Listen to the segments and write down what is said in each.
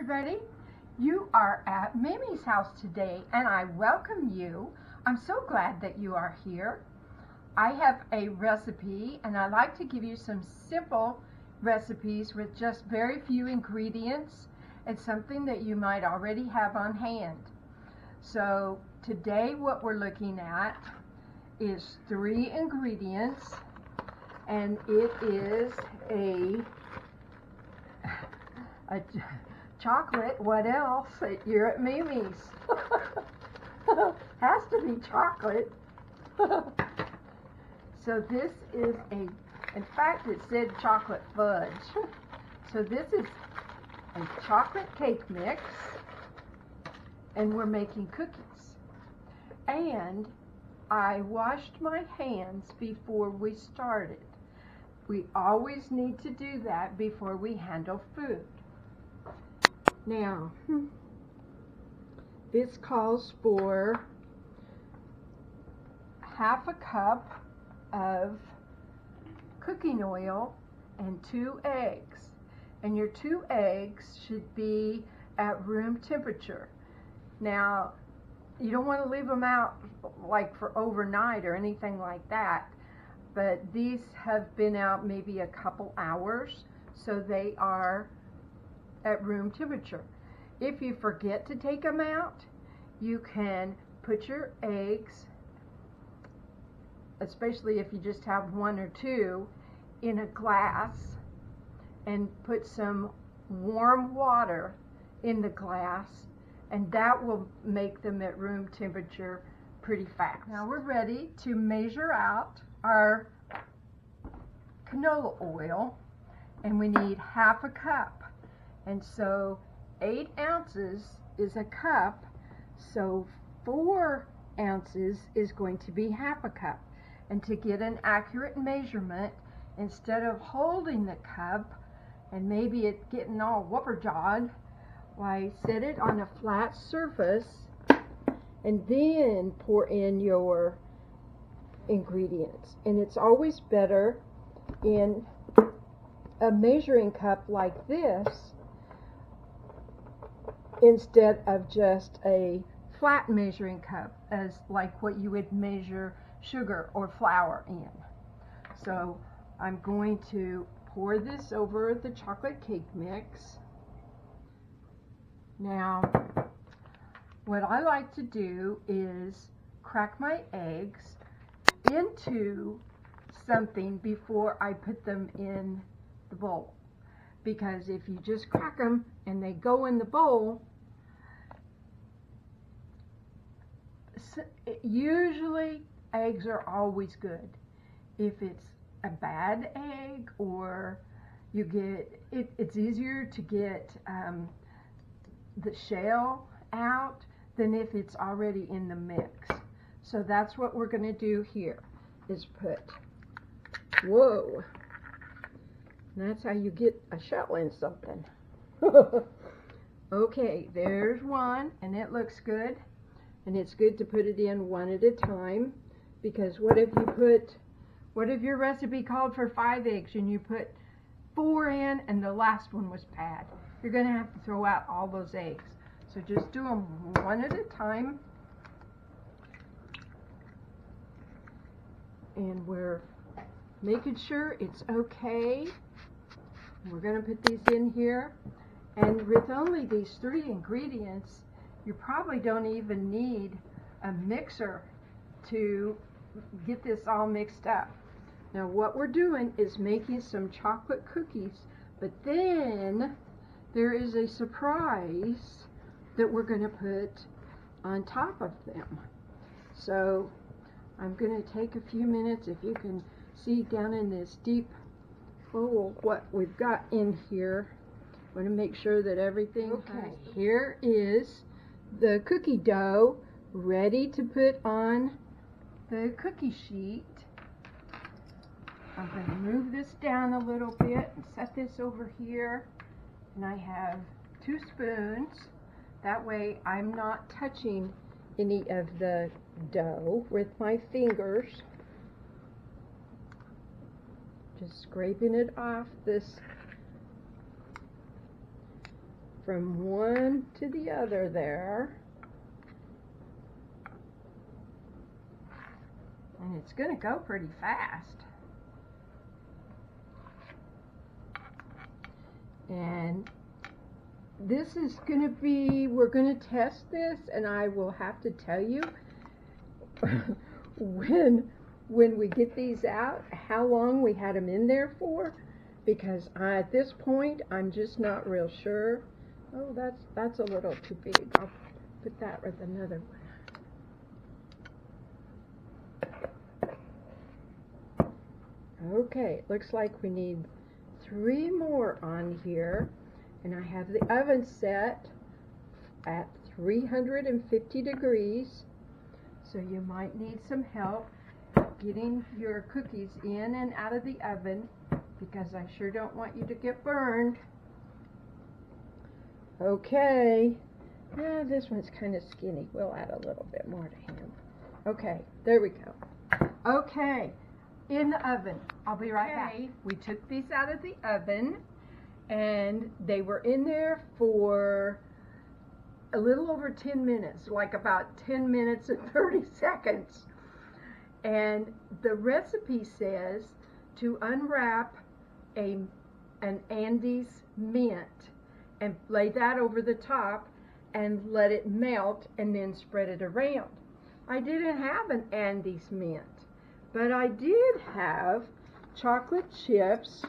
everybody. You are at Mimi's house today and I welcome you. I'm so glad that you are here. I have a recipe and I like to give you some simple recipes with just very few ingredients and something that you might already have on hand. So today what we're looking at is 3 ingredients, and it is a chocolate. What else? You're at Mimi's. Has to be chocolate. So this is in fact it said chocolate fudge. So this is a chocolate cake mix, and we're making cookies. And I washed my hands before we started. We always need to do that before we handle food. Now, this calls for half a cup of cooking oil and 2 eggs. And your 2 eggs should be at room temperature. Now, you don't want to leave them out like for overnight or anything like that, but these have been out maybe a couple hours, so they are at room temperature. If you forget to take them out, you can put your eggs, especially if you just have 1 or 2, in a glass and put some warm water in the glass, and that will make them at room temperature pretty fast. Now we're ready to measure out our canola oil, and we need half a cup. And so 8 ounces is a cup, so 4 ounces is going to be half a cup. And to get an accurate measurement, instead of holding the cup and maybe it getting all whopper-jawed, why, set it on a flat surface and then pour in your ingredients. And it's always better in a measuring cup like this instead of just a flat measuring cup, as like what you would measure sugar or flour in. So I'm going to pour this over the chocolate cake mix. Now, what I like to do is crack my eggs into something before I put them in the bowl. Because if you just crack them and they go in the bowl, usually eggs are always good. If it's a bad egg, or you get it's easier to get the shell out than if it's already in the mix. So that's what we're going to do here, is put, whoa, that's how you get a shell in something. Okay, there's one, and it looks good. And it's good to put it in one at a time, because what if your recipe called for 5 eggs and you put 4 in and the last one was bad? You're going to have to throw out all those eggs. So just do them one at a time. And we're making sure it's okay. We're going to put these in here. And with only these 3 ingredients, you probably don't even need a mixer to get this all mixed up. Now what we're doing is making some chocolate cookies, but then there is a surprise that we're going to put on top of them. So I'm going to take a few minutes, if you can see down in this deep bowl what we've got in here. I want to make sure that everything, okay, here is the cookie dough ready to put on the cookie sheet. I'm going to move this down a little bit and set this over here. And I have 2 spoons. That way I'm not touching any of the dough with my fingers. Just scraping it off this from one to the other there. And it's going to go pretty fast. And this is going to be, we're going to test this, and I will have to tell you when we get these out, how long we had them in there for, because at this point, I'm just not real sure. Oh, that's a little too big. I'll put that with another one. Okay, looks like we need 3 more on here, and I have the oven set at 350 degrees, so you might need some help getting your cookies in and out of the oven, because I sure don't want you to get burned. Okay, yeah, this one's kind of skinny. We'll add a little bit more to him. Okay, there we go. Okay, in the oven. I'll be right back. We took these out of the oven, and they were in there for a little over 10 minutes, like about 10 minutes and 30 seconds. And the recipe says to unwrap an Andes mint and lay that over the top and let it melt and then spread it around. I didn't have an Andes mint, but I did have chocolate chips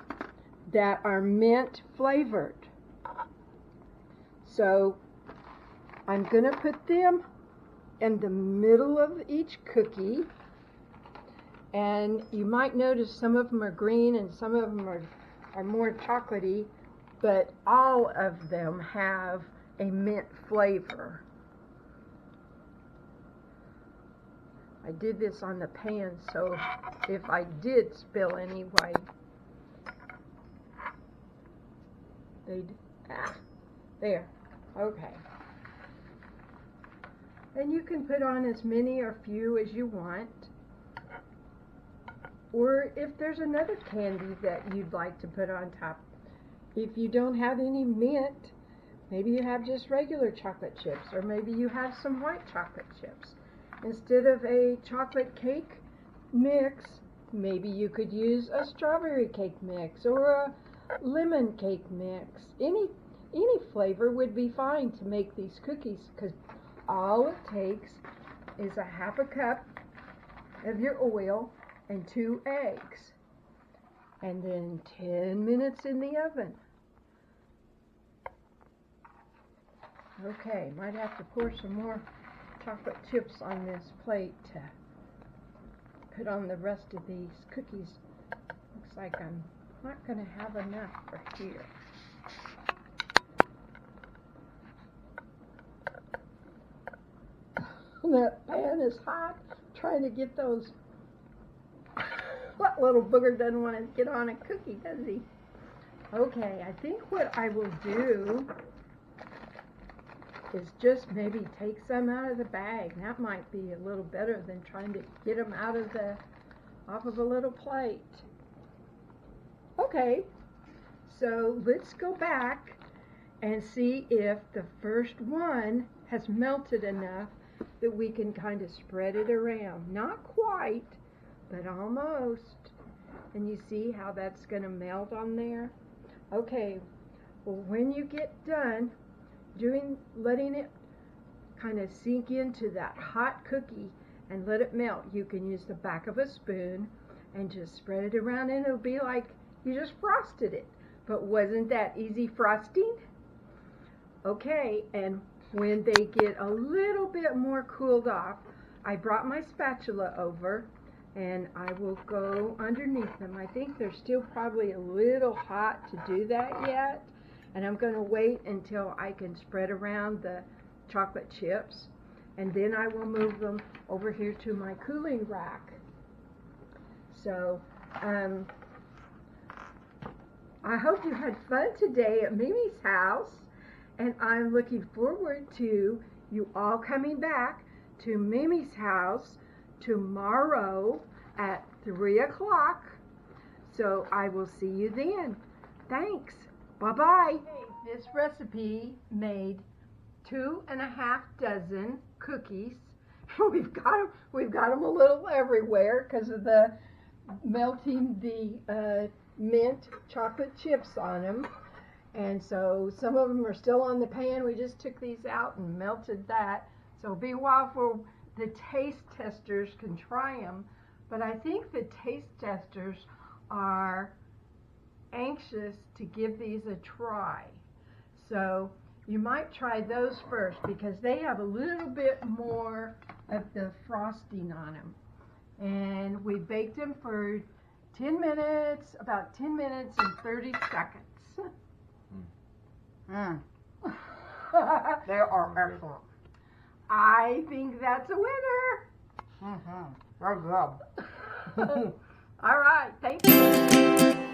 that are mint flavored. So I'm going to put them in the middle of each cookie, and you might notice some of them are green and some of them are more chocolatey, but all of them have a mint flavor. I did this on the pan, so if I did spill any white, there, okay. And you can put on as many or few as you want. Or if there's another candy that you'd like to put on top. If you don't have any mint, maybe you have just regular chocolate chips, or maybe you have some white chocolate chips. Instead of a chocolate cake mix, maybe you could use a strawberry cake mix or a lemon cake mix. Any flavor would be fine to make these cookies, because all it takes is a half a cup of your oil and 2 eggs, and then 10 minutes in the oven. Okay, might have to pour some more chocolate chips on this plate to put on the rest of these cookies. Looks like I'm not going to have enough for here. That pan is hot, trying to get those. What little booger doesn't want to get on a cookie, does he? Okay, I think what I will do is just maybe take some out of the bag. That might be a little better than trying to get them off of a little plate. Okay, so let's go back and see if the first one has melted enough that we can kind of spread it around. Not quite, but almost. And you see how that's going to melt on there? Okay, well, when you get done letting it kind of sink into that hot cookie and let it melt, you can use the back of a spoon and just spread it around, and it'll be like you just frosted it. But wasn't that easy frosting? Okay, and when they get a little bit more cooled off, I brought my spatula over, and I will go underneath them. I think they're still probably a little hot to do that yet, and I'm going to wait until I can spread around the chocolate chips, and then I will move them over here to my cooling rack. So I hope you had fun today at Mimi's house, and I'm looking forward to you all coming back to Mimi's house tomorrow at 3 o'clock. So I will see you then. Thanks. Bye-bye. This recipe made 2.5 dozen cookies. We've got them a little everywhere because of the melting the mint chocolate chips on them. And so some of them are still on the pan. We just took these out and melted that. So it'll be a while for the taste testers can try them. But I think the taste testers are anxious to give these a try. So you might try those first because they have a little bit more of the frosting on them. And we baked them for 10 minutes, about 10 minutes and 30 seconds. They are excellent. I think that's a winner. Very good. All right, thank you.